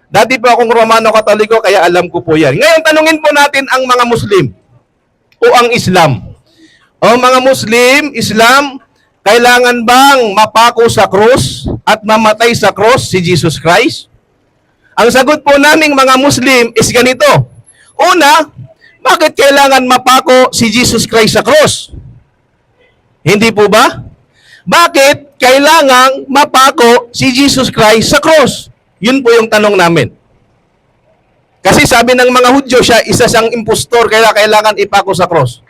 Dati po akong Romano Katoliko, kaya alam ko po yan. Ngayon, tanungin po natin ang mga Muslim o ang Islam. O mga Muslim, Islam, kailangan bang mapako sa krus at mamatay sa krus si Jesus Christ? Ang sagot po naming mga Muslim is ganito. Una, bakit kailangan mapako si Jesus Christ sa krus? Hindi po ba? Bakit kailangang mapako si Jesus Christ sa krus? Yun po yung tanong namin. Kasi sabi ng mga Hudyo, siya isa siyang impostor, kaya kailangan ipako sa krus.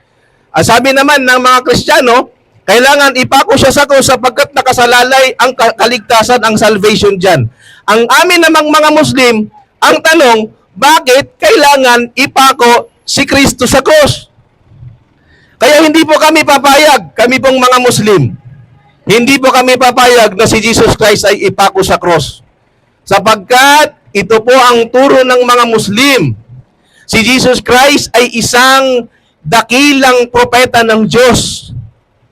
Sabi naman ng mga Kristiyano, kailangan ipako siya sa krus sapagkat nakasalalay ang kaligtasan, ang salvation dyan. Ang amin namang mga Muslim, ang tanong, bakit kailangan ipako si Kristo sa krus? Kaya hindi po kami papayag, kami pong mga Muslim, hindi po kami papayag na si Jesus Christ ay ipako sa krus. Sapagkat ito po ang turo ng mga Muslim. Si Jesus Christ ay isang dakilang propeta ng Diyos.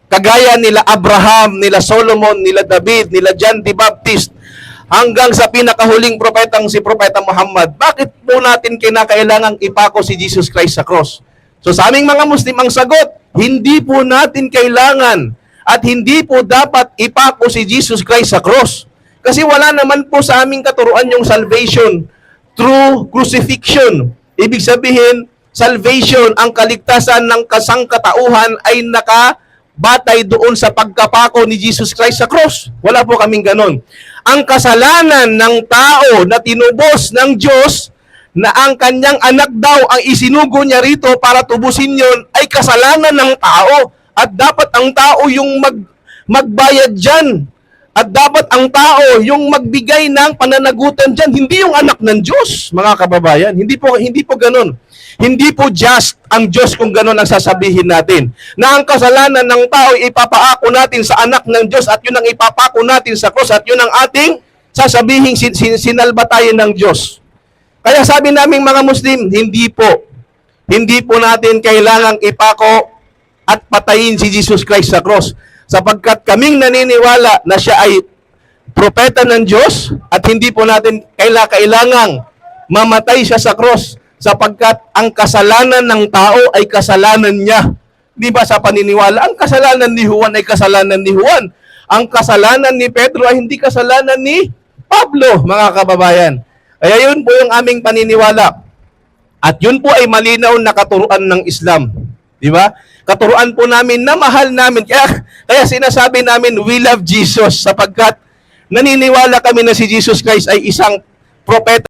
Kagaya nila Abraham, nila Solomon, nila David, nila John the Baptist, hanggang sa pinakahuling propetang si Propeta Muhammad. Bakit po natin kinakailangang ipako si Jesus Christ sa cross? So sa aming mga Muslim, ang sagot, hindi po natin kailangan at hindi po dapat ipako si Jesus Christ sa cross. Kasi wala naman po sa aming katuruan yung salvation through crucifixion. Ibig sabihin, salvation, ang kaligtasan ng kasangkatauhan ay nakabatay doon sa pagkapako ni Jesus Christ sa cross. Wala po kaming ganon. Ang kasalanan ng tao na tinubos ng Diyos na ang kanyang anak daw ang isinugo niya rito para tubusin yon ay kasalanan ng tao. At dapat ang tao yung magbayad dyan. At dapat ang tao yung magbigay ng pananagutan dyan. Hindi yung anak ng Diyos, mga kababayan. Hindi po ganun. Hindi po just ang Diyos kung ganun ang sasabihin natin. Na ang kasalanan ng tao ipapaako natin sa anak ng Diyos at yun ang ipapako natin sa cross at yun ang ating sasabihin sinalba tayo ng Diyos. Kaya sabi naming mga Muslim, hindi po. Hindi po natin kailangang ipako at patayin si Jesus Christ sa cross. Sapagkat kaming naniniwala na siya ay propeta ng Diyos at hindi po natin kailangang mamatay siya sa cross sapagkat ang kasalanan ng tao ay kasalanan niya. Di ba sa paniniwala? Ang kasalanan ni Juan ay kasalanan ni Juan. Ang kasalanan ni Pedro ay hindi kasalanan ni Pablo, mga kababayan. Kaya yun po yung aming paniniwala. At yun po ay malinaw na katuruan ng Islam. Di ba? Katuruan po namin na mahal namin. Kaya sinasabi namin, we love Jesus sapagkat naniniwala kami na si Jesus Christ ay isang propeta